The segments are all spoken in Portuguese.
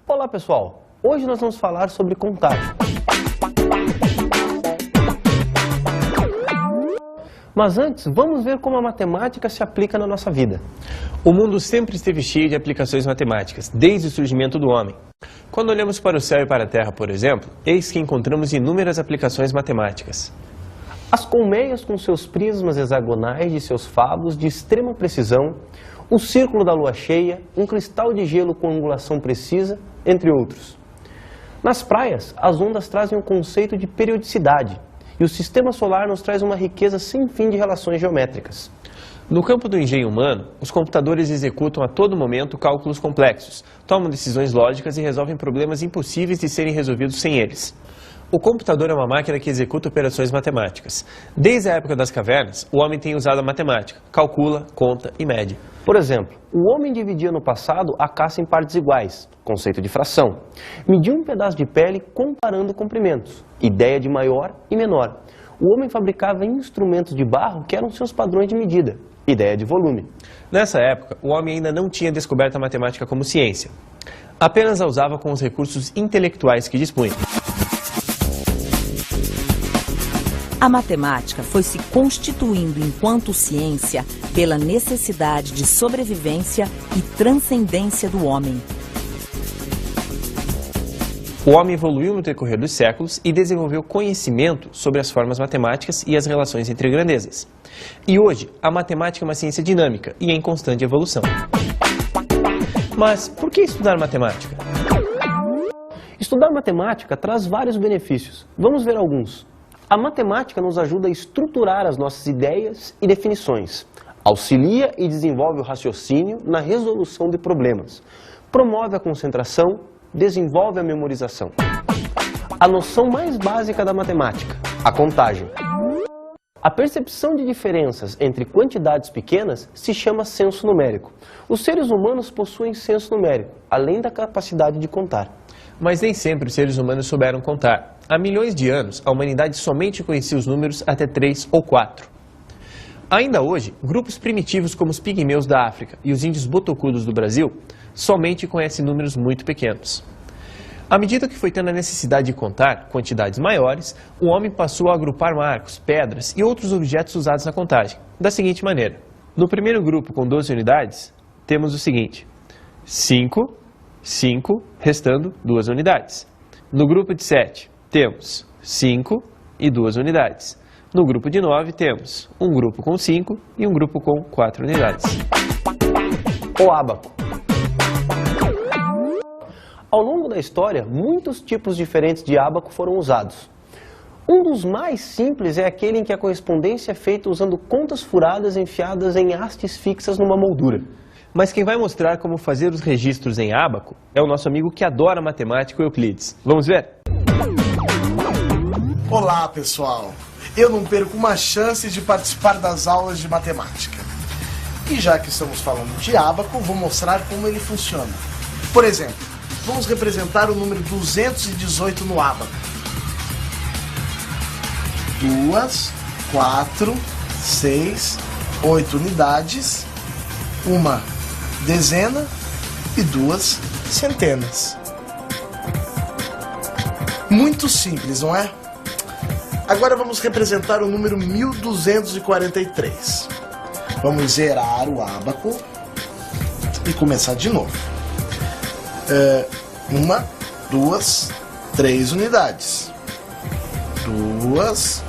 Olá pessoal, hoje nós vamos falar sobre contagem. Mas antes, vamos ver como a matemática se aplica na nossa vida. O mundo sempre esteve cheio de aplicações matemáticas, desde o surgimento do homem. Quando olhamos para o céu e para a terra, por exemplo, eis que encontramos inúmeras aplicações matemáticas. As colmeias com seus prismas hexagonais de seus favos de extrema precisão, o círculo da lua cheia, um cristal de gelo com angulação precisa, entre outros. Nas praias, as ondas trazem um conceito de periodicidade, e o sistema solar nos traz uma riqueza sem fim de relações geométricas. No campo do engenho humano, os computadores executam a todo momento cálculos complexos, tomam decisões lógicas e resolvem problemas impossíveis de serem resolvidos sem eles. O computador é uma máquina que executa operações matemáticas. Desde a época das cavernas, o homem tem usado a matemática, calcula, conta e mede. Por exemplo, o homem dividia no passado a caça em partes iguais, conceito de fração. Media um pedaço de pele comparando comprimentos, ideia de maior e menor. O homem fabricava instrumentos de barro que eram seus padrões de medida, ideia de volume. Nessa época, o homem ainda não tinha descoberto a matemática como ciência. Apenas a usava com os recursos intelectuais que dispunha. A matemática foi se constituindo enquanto ciência pela necessidade de sobrevivência e transcendência do homem. O homem evoluiu no decorrer dos séculos e desenvolveu conhecimento sobre as formas matemáticas e as relações entre grandezas. E hoje, a matemática é uma ciência dinâmica e em constante evolução. Mas por que estudar matemática? Estudar matemática traz vários benefícios. Vamos ver alguns. A matemática nos ajuda a estruturar as nossas ideias e definições, auxilia e desenvolve o raciocínio na resolução de problemas, promove a concentração, desenvolve a memorização. A noção mais básica da matemática, a contagem. A percepção de diferenças entre quantidades pequenas se chama senso numérico. Os seres humanos possuem senso numérico, além da capacidade de contar. Mas nem sempre os seres humanos souberam contar. Há milhões de anos, a humanidade somente conhecia os números até 3 ou 4. Ainda hoje, grupos primitivos como os pigmeus da África e os índios botocudos do Brasil somente conhecem números muito pequenos. À medida que foi tendo a necessidade de contar quantidades maiores, o homem passou a agrupar marcos, pedras e outros objetos usados na contagem, da seguinte maneira. No primeiro grupo com 12 unidades, temos o seguinte: 5, 5, restando 2 unidades. No grupo de 7, temos 5 e 2 unidades. No grupo de 9, temos um grupo com 5 e um grupo com 4 unidades. O ábaco. Ao longo da história, muitos tipos diferentes de ábaco foram usados. Um dos mais simples é aquele em que a correspondência é feita usando contas furadas enfiadas em hastes fixas numa moldura. Mas quem vai mostrar como fazer os registros em ábaco é o nosso amigo que adora matemática, o Euclides. Vamos ver? Olá, pessoal! Eu não perco uma chance de participar das aulas de matemática. E já que estamos falando de ábaco, vou mostrar como ele funciona. Por exemplo, vamos representar o número 218 no ábaco. 2, 4, 6, 8 unidades, uma dezena e 2 centenas. Muito simples, não é? Agora vamos representar o número 1243. Vamos zerar o ábaco e começar de novo. 1, 2, 3 unidades. 2,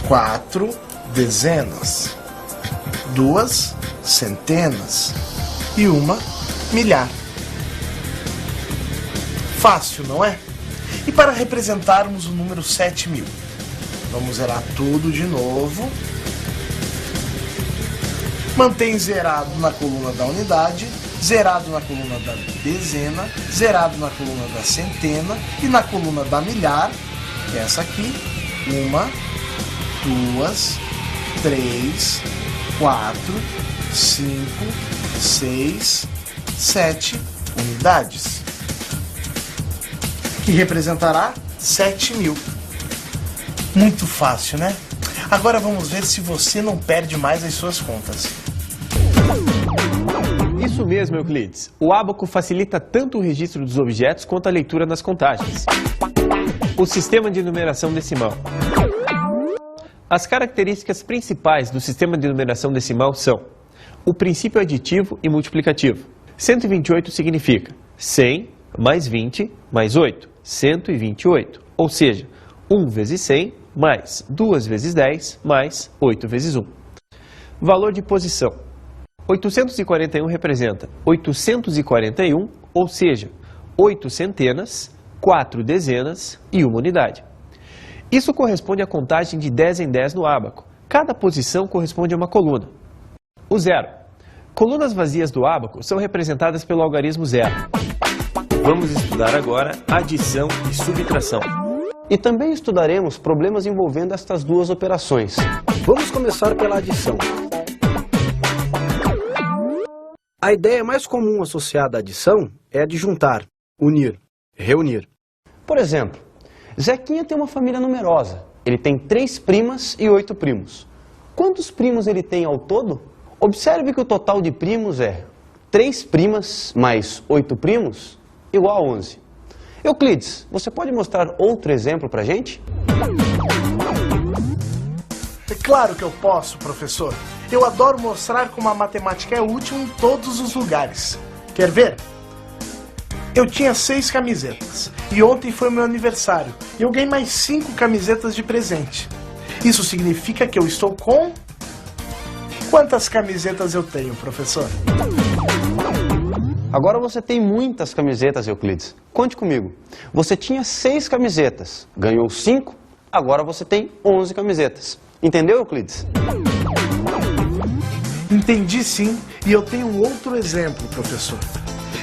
4 dezenas. 2 centenas. E 1 milhar. Fácil, não é? E para representarmos o número 7.000, vamos zerar tudo de novo. Mantém zerado na coluna da unidade, zerado na coluna da dezena, zerado na coluna da centena e na coluna da milhar, essa aqui, 1, 2, 3, 4, 5, 6, 7 unidades, que representará 7.000. Muito fácil, né? Agora vamos ver se você não perde mais as suas contas. Isso Isso mesmo, Euclides. O ábaco facilita tanto o registro dos objetos quanto a leitura nas contagens. O sistema de numeração decimal. As características principais do sistema de numeração decimal são o princípio aditivo e multiplicativo. 128 significa 100 mais 20 mais 8, 128. Ou seja, 1 vezes 100 mais 2 vezes 10 mais 8 vezes 1. Valor de posição. 841 representa 841, ou seja, 8 centenas, 4 dezenas e 1 unidade. Isso corresponde à contagem de 10 em 10 no ábaco. Cada posição corresponde a uma coluna. O zero. Colunas vazias do ábaco são representadas pelo algarismo zero. Vamos estudar agora adição e subtração. E também estudaremos problemas envolvendo estas duas operações. Vamos começar pela adição. A ideia mais comum associada à adição é a de juntar, unir, reunir. Por exemplo, Zequinha tem uma família numerosa. Ele tem 3 primas e 8 primos. Quantos primos ele tem ao todo? Observe que o total de primos é 3 primas mais 8 primos igual a 11. Euclides, você pode mostrar outro exemplo pra gente? É claro que eu posso, professor. Eu adoro mostrar como a matemática é útil em todos os lugares. Quer ver? Eu tinha 6 camisetas e ontem foi meu aniversário e eu ganhei mais 5 camisetas de presente. Isso significa que eu estou com... Quantas camisetas eu tenho, professor? Agora você tem muitas camisetas, Euclides. Conte comigo. Você tinha 6 camisetas, ganhou 5, agora você tem 11 camisetas. Entendeu, Euclides? Entendi sim, e eu tenho um outro exemplo, professor.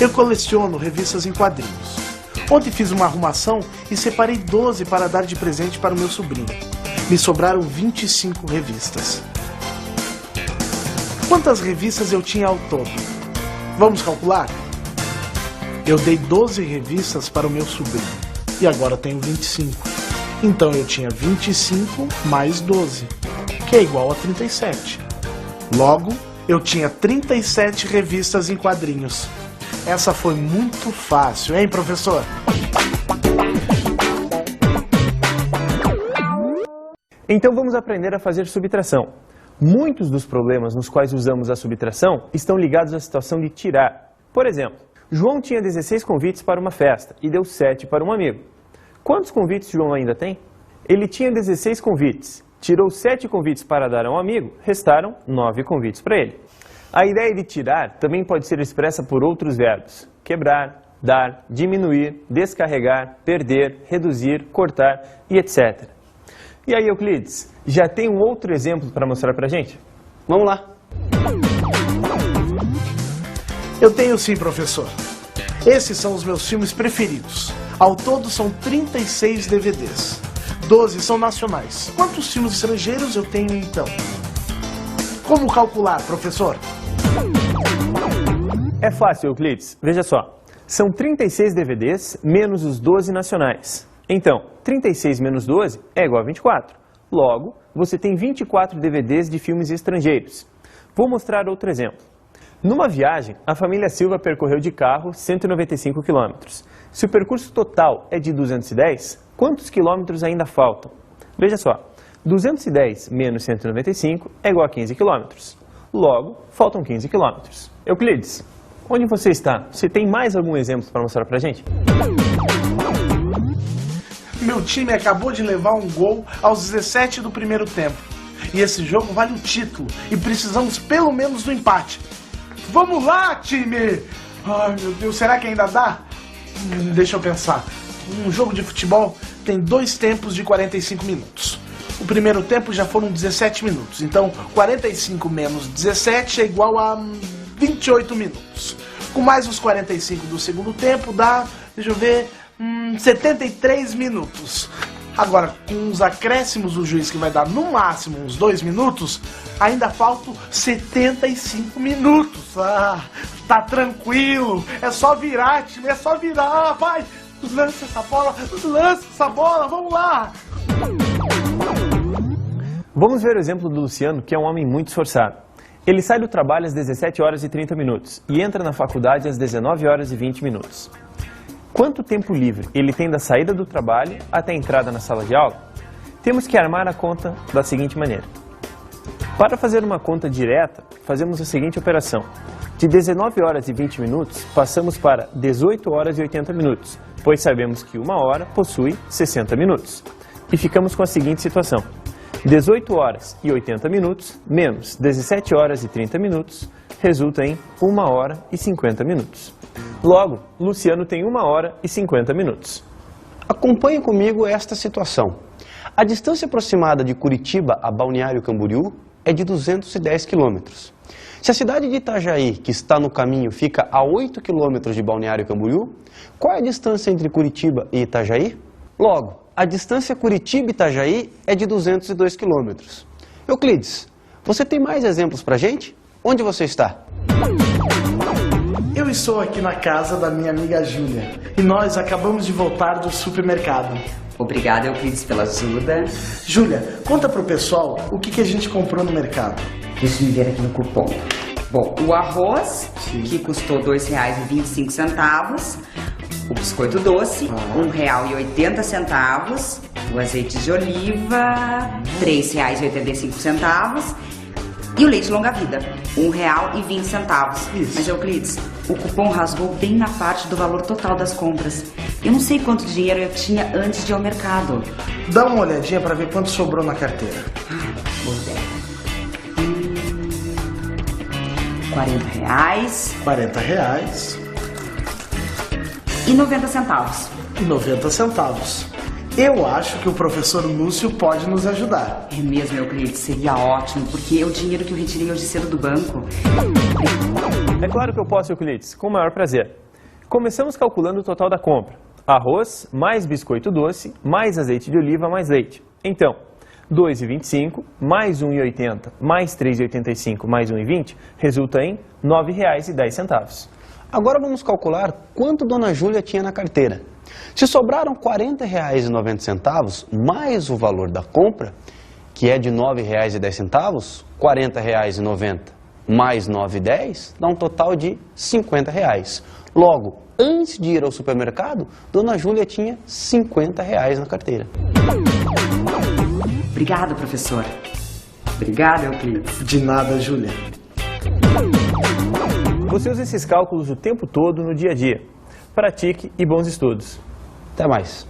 Eu coleciono revistas em quadrinhos. Ontem fiz uma arrumação e separei 12 para dar de presente para o meu sobrinho. Me sobraram 25 revistas. Quantas revistas eu tinha ao todo? Vamos calcular? Eu dei 12 revistas para o meu sobrinho e agora tenho 25. Então eu tinha 25 mais 12, que é igual a 37. Logo, eu tinha 37 revistas em quadrinhos. Essa foi muito fácil, hein, professor? Então vamos aprender a fazer subtração. Muitos dos problemas nos quais usamos a subtração estão ligados à situação de tirar. Por exemplo, João tinha 16 convites para uma festa e deu 7 para um amigo. Quantos convites João ainda tem? Ele tinha 16 convites, tirou 7 convites para dar a um amigo, restaram 9 convites para ele. A ideia de tirar também pode ser expressa por outros verbos: quebrar, dar, diminuir, descarregar, perder, reduzir, cortar e etc. E aí, Euclides, já tem um outro exemplo para mostrar pra gente? Vamos lá. Eu tenho sim, professor. Esses são os meus filmes preferidos. Ao todo são 36 DVDs. 12 são nacionais. Quantos filmes estrangeiros eu tenho então? Como calcular, professor? É fácil, Euclides. Veja só. São 36 DVDs menos os 12 nacionais. Então, 36 menos 12 é igual a 24. Logo, você tem 24 DVDs de filmes estrangeiros. Vou mostrar outro exemplo. Numa viagem, a família Silva percorreu de carro 195 quilômetros. Se o percurso total é de 210, quantos quilômetros ainda faltam? Veja só, 210 menos 195 é igual a 15 quilômetros. Logo, faltam 15 quilômetros. Euclides, onde você está? Você tem mais algum exemplo para mostrar pra gente? Meu time acabou de levar um gol aos 17 do primeiro tempo. E esse jogo vale o título. E precisamos pelo menos do empate. Vamos lá, time! Ai, meu Deus, será que ainda dá? Deixa eu pensar. Um jogo de futebol tem 2 tempos de 45 minutos. O primeiro tempo já foram 17 minutos. Então, 45 menos 17 é igual a 28 minutos. Com mais os 45 do segundo tempo dá, deixa eu ver, 73 minutos. Agora, com os acréscimos do juiz, que vai dar no máximo uns 2 minutos, ainda faltam 75 minutos. Ah, tá tranquilo. É só virar, time, é só virar. Vai, lança essa bola, vamos lá. Vamos ver o exemplo do Luciano, que é um homem muito esforçado. Ele sai do trabalho às 17 horas e 30 minutos e entra na faculdade às 19 horas e 20 minutos. Quanto tempo livre ele tem da saída do trabalho até a entrada na sala de aula? Temos que armar a conta da seguinte maneira. Para fazer uma conta direta, fazemos a seguinte operação. De 19 horas e 20 minutos, passamos para 18 horas e 80 minutos, pois sabemos que uma hora possui 60 minutos. E ficamos com a seguinte situação. 18 horas e 80 minutos menos 17 horas e 30 minutos resulta em 1 hora e 50 minutos. Logo, Luciano tem 1 hora e 50 minutos. Acompanhe comigo esta situação. A distância aproximada de Curitiba a Balneário Camboriú é de 210 quilômetros. Se a cidade de Itajaí, que está no caminho, fica a 8 quilômetros de Balneário Camboriú, qual é a distância entre Curitiba e Itajaí? Logo, a distância Curitiba-Itajaí é de 202 quilômetros. Euclides, você tem mais exemplos pra gente? Onde você está? Eu estou aqui na casa da minha amiga Júlia e nós acabamos de voltar do supermercado. Obrigada, Euclides, pela ajuda. Júlia, conta pro pessoal o que a gente comprou no mercado. Deixa eu ver aqui no cupom. Bom, o arroz, que custou R$ 2,25. O biscoito doce, R$ 1,80. O azeite de oliva, R$ 3,85. E o leite longa-vida, R$ 1,20. Mas, Euclides, o cupom rasgou bem na parte do valor total das compras. Eu não sei quanto dinheiro eu tinha antes de ir ao mercado. Dá uma olhadinha para ver quanto sobrou na carteira. Boa ideia. R$ 40,00. E 90 centavos. E 90 centavos. Eu acho que o professor Lúcio pode nos ajudar. É mesmo, Euclides, seria ótimo, porque é o dinheiro que eu retirei hoje cedo do banco. É claro que eu posso, Euclides, com o maior prazer. Começamos calculando o total da compra. Arroz, mais biscoito doce, mais azeite de oliva, mais leite. Então, R$ 2,25, mais R$ 1,80, mais R$ 3,85, mais R$ 1,20, resulta em R$ 9,10. Agora vamos calcular quanto Dona Júlia tinha na carteira. Se sobraram R$ 40,90 mais o valor da compra, que é de R$ 9,10, R$ 40,90 mais R$ 9,10 dá um total de R$ 50. Logo, antes de ir ao supermercado, Dona Júlia tinha R$ 50 na carteira. Obrigada, professor. Obrigada, Euclides. De nada, Júlia. Você usa esses cálculos o tempo todo no dia a dia. Pratique e bons estudos. Até mais.